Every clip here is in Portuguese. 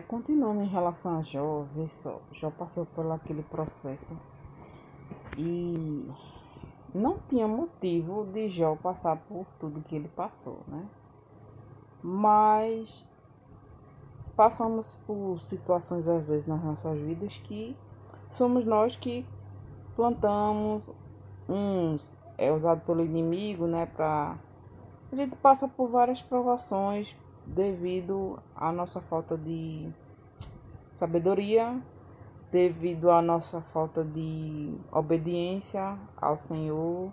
Continuando em relação a Jó, vê só, Jó passou por aquele processo e não tinha motivo de Jó passar por tudo que ele passou, né? Mas passamos por situações às vezes nas nossas vidas que somos nós que plantamos, uns é usado pelo inimigo, né? A gente passa por várias provações devido à nossa falta de sabedoria, devido à nossa falta de obediência ao Senhor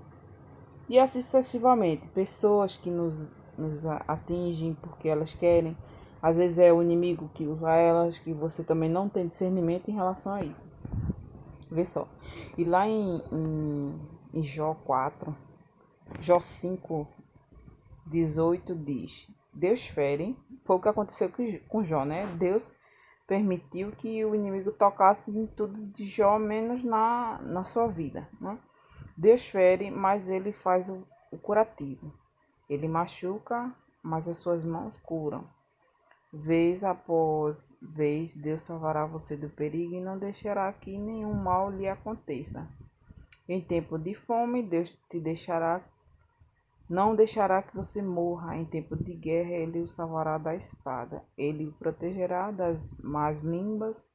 e assim sucessivamente. Pessoas que nos atingem porque elas querem, às vezes é o inimigo que usa elas, que você também não tem discernimento em relação a isso. Vê só. E lá em Jó 4, Jó 5:18 diz: Deus fere, foi o que aconteceu com Jó, né? Deus permitiu que o inimigo tocasse em tudo de Jó, menos na sua vida, né? Deus fere, mas ele faz o curativo. Ele machuca, mas as suas mãos curam. Vez após vez, Deus salvará você do perigo e não deixará que nenhum mal lhe aconteça. Em tempo de fome, Deus te deixará não deixará que você morra. Em tempo de guerra, ele o salvará da espada. Ele o protegerá das más línguas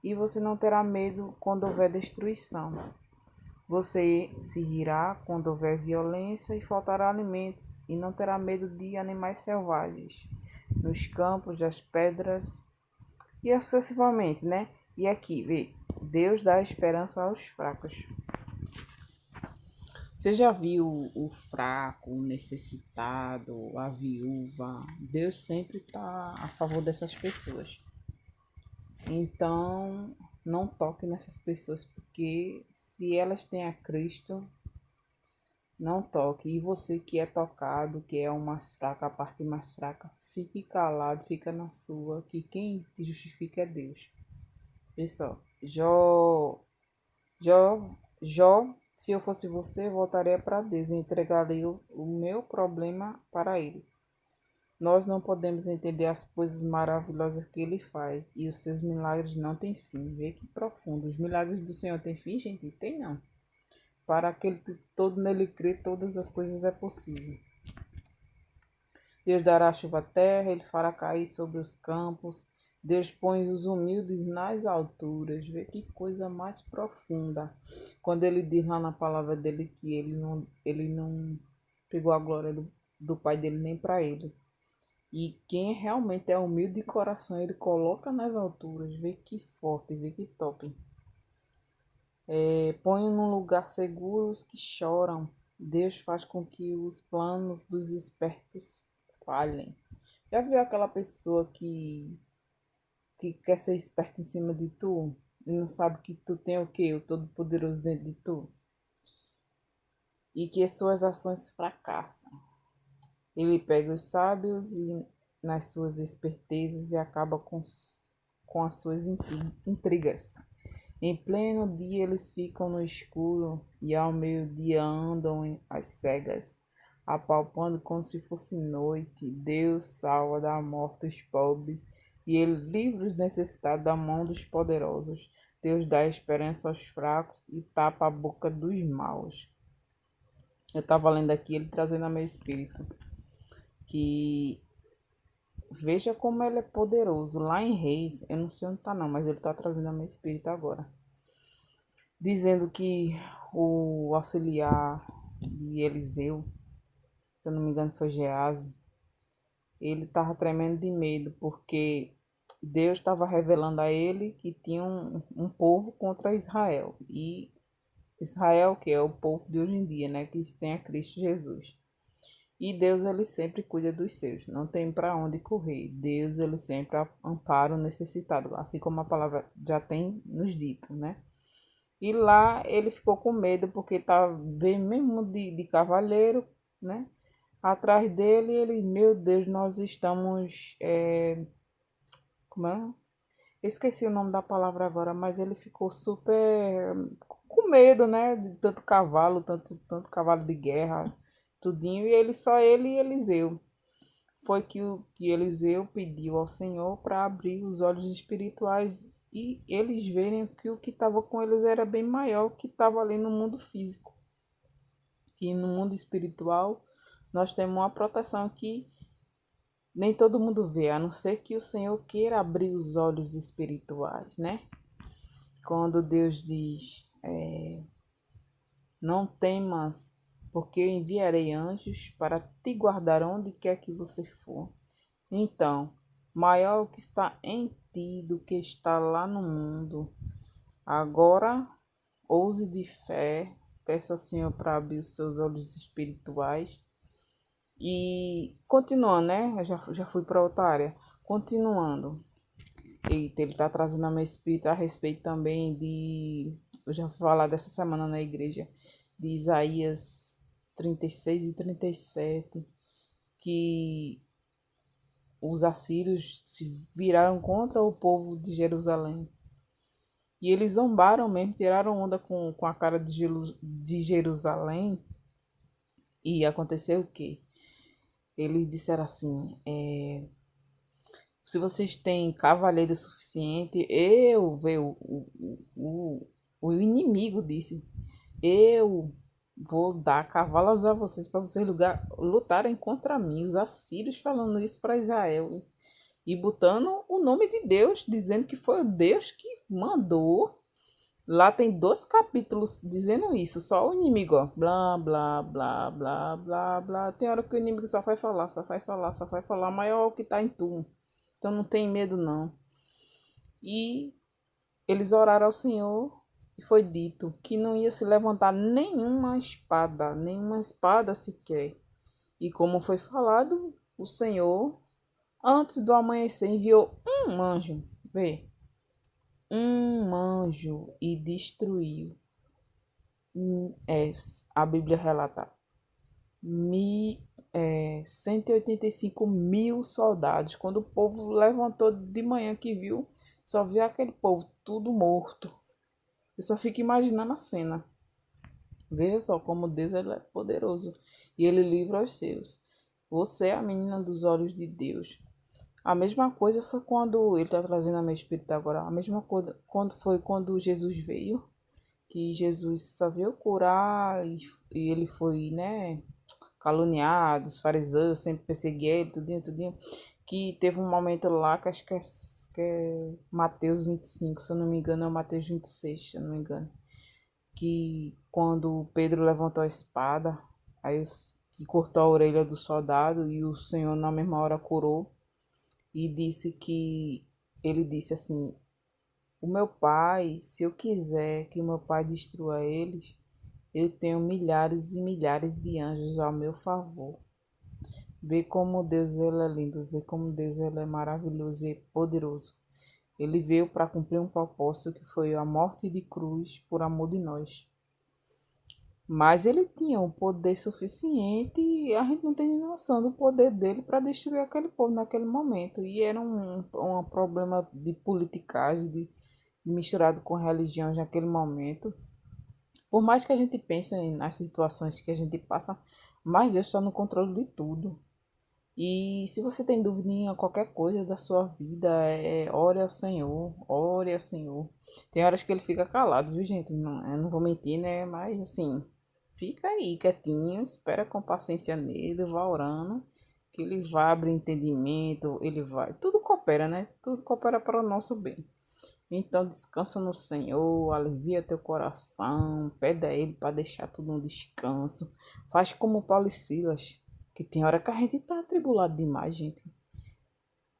e você não terá medo quando houver destruição. Você se rirá quando houver violência e faltará alimentos, e não terá medo de animais selvagens, nos campos, das pedras e sucessivamente, né? E aqui, vê, Deus dá esperança aos fracos. Você já viu o fraco, o necessitado, a viúva? Deus sempre está a favor dessas pessoas. Então, não toque nessas pessoas, porque se elas têm a Cristo, não toque. E você que é tocado, que é o mais fraco, a parte mais fraca, fique calado, fica na sua, que quem te justifica é Deus. Pessoal, Jó, se eu fosse você, voltaria para Deus e entregaria o meu problema para Ele. Nós não podemos entender as coisas maravilhosas que Ele faz e os seus milagres não têm fim. Vê que profundo. Os milagres do Senhor têm fim, gente? Tem não. Para aquele que todo nele crê, todas as coisas é possível. Deus dará chuva à terra, ele fará cair sobre os campos. Deus põe os humildes nas alturas. Vê que coisa mais profunda. Quando ele diz lá na palavra dele que ele não pegou a glória do pai dele nem para ele. E quem realmente é humilde de coração, ele coloca nas alturas. Vê que forte, vê que top. Põe num lugar seguro os que choram. Deus faz com que os planos dos espertos falhem. Já viu aquela pessoa que quer ser esperta em cima de tu e não sabe que tu tem o quê? O Todo-Poderoso dentro de tu? E que as suas ações fracassam. Ele pega os sábios e nas suas espertezas e acaba com as suas intrigas. Em pleno dia eles ficam no escuro e ao meio-dia andam às cegas, apalpando como se fosse noite. Deus salva da morte os pobres e ele livra os necessitados da mão dos poderosos. Deus dá esperança aos fracos e tapa a boca dos maus. Eu estava lendo aqui, ele trazendo a meu espírito, que veja como ele é poderoso. Lá em Reis, eu não sei onde está não, mas ele está trazendo a meu espírito agora, dizendo que o auxiliar de Eliseu, se eu não me engano foi Geazi, ele estava tremendo de medo, porque Deus estava revelando a ele que tinha um povo contra Israel. E Israel, que é o povo de hoje em dia, né, que tem a Cristo Jesus. E Deus, ele sempre cuida dos seus, não tem para onde correr. Deus, ele sempre ampara o necessitado, assim como a palavra já tem nos dito, né? E lá ele ficou com medo porque estava bem mesmo de cavaleiro, né? Atrás dele, ele, meu Deus, nós estamos. Como é? Eu esqueci o nome da palavra agora, mas ele ficou super com medo, né? De tanto cavalo, tanto cavalo de guerra, tudinho. E ele, só ele e Eliseu. foi que Eliseu pediu ao Senhor para abrir os olhos espirituais e eles verem que o que estava com eles era bem maior que estava ali no mundo físico. Que no mundo espiritual nós temos uma proteção que nem todo mundo vê, a não ser que o Senhor queira abrir os olhos espirituais, né? Quando Deus diz, não temas, porque eu enviarei anjos para te guardar onde quer que você for. Então, maior o que está em ti do que está lá no mundo. Agora, ouse de fé, peça ao Senhor para abrir os seus olhos espirituais. E continuando, né? Eu já fui para outra área. Continuando. Eita, ele está trazendo a meu espírito a respeito também de. Eu já vou falar dessa semana na igreja, de Isaías 36 e 37, que os assírios se viraram contra o povo de Jerusalém. E eles zombaram mesmo, tiraram onda com a cara de Jerusalém. E aconteceu o quê? Eles disseram assim, se vocês têm cavaleiro suficiente, eu, veio o inimigo disse, eu vou dar cavalos a vocês para vocês lutarem contra mim. Os assírios falando isso para Israel e botando o nome de Deus, dizendo que foi o Deus que mandou. Lá tem 2 capítulos dizendo isso, só o inimigo, ó, blá, blá, blá, blá, blá, blá. Tem hora que o inimigo só vai falar, só vai falar, só vai falar, maior é o que tá em tu. Então não tem medo não. E eles oraram ao Senhor e foi dito que não ia se levantar nenhuma espada sequer. E como foi falado, o Senhor, antes do amanhecer, enviou um anjo, vê, um anjo e destruiu. A Bíblia relata 185 mil soldados. Quando o povo levantou de manhã que viu, só viu aquele povo tudo morto. Eu só fico imaginando a cena. Veja só como Deus ele é poderoso e ele livra os seus. Você é a menina dos olhos de Deus. A mesma coisa foi quando ele está trazendo a meu espírito agora. A mesma coisa quando Jesus veio, que Jesus só veio curar e ele foi, né, caluniado, os fariseus sempre perseguiam ele, tudinho, que teve um momento lá que acho que é Mateus 25, se eu não me engano, é Mateus 26, se eu não me engano, que quando Pedro levantou a espada, que cortou a orelha do soldado e o Senhor na mesma hora curou e ele disse assim, o meu pai, se eu quiser que o meu pai destrua eles, eu tenho milhares e milhares de anjos ao meu favor. Vê como Deus ele é lindo, vê como Deus ele é maravilhoso e poderoso. Ele veio para cumprir um propósito que foi a morte de cruz por amor de nós. Mas ele tinha um poder suficiente e a gente não tem noção do poder dele para destruir aquele povo naquele momento. E era um problema de politicagem, misturado com religião naquele momento. Por mais que a gente pense nas situações que a gente passa, mas Deus está no controle de tudo. E se você tem dúvida em qualquer coisa da sua vida, ore ao Senhor, ore ao Senhor. Tem horas que ele fica calado, viu, gente? Não, eu não vou mentir, né? Mas assim, fica aí quietinho, espera com paciência nele, vá orando, que ele vai abrir entendimento, ele vai. Tudo coopera, né? Tudo coopera para o nosso bem. Então descansa no Senhor, alivia teu coração, pede a Ele para deixar tudo no descanso. Faz como Paulo e Silas, que tem hora que a gente tá atribulado demais, gente.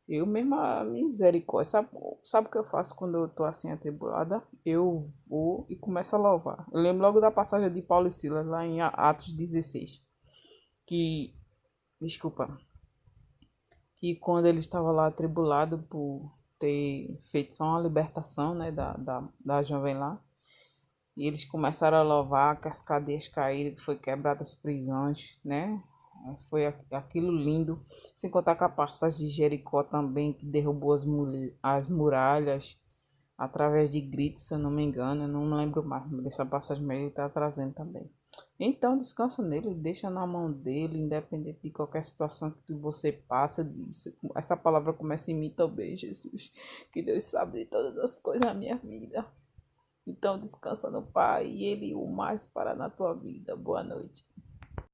Eu mesma, misericórdia, sabe o que eu faço quando eu tô assim atribulada? Eu vou e começo a louvar. Eu lembro logo da passagem de Paulo e Silas, lá em Atos 16, que, desculpa, que quando ele estava lá atribulado por ter feito só uma libertação, né, da jovem lá, e eles começaram a louvar que as cadeias caíram, que foi quebrada as prisões, né, foi aquilo lindo, sem contar com a passagem de Jericó também, que derrubou as muralhas, através de gritos, se eu não me engano, eu não me lembro mais dessa passagem, mas ele está trazendo também. Então descansa nele, deixa na mão dele, independente de qualquer situação que você passa disso. Essa palavra começa em mim também, Jesus. Que Deus sabe de todas as coisas na minha vida. Então descansa no Pai e Ele o mais fará na tua vida. Boa noite.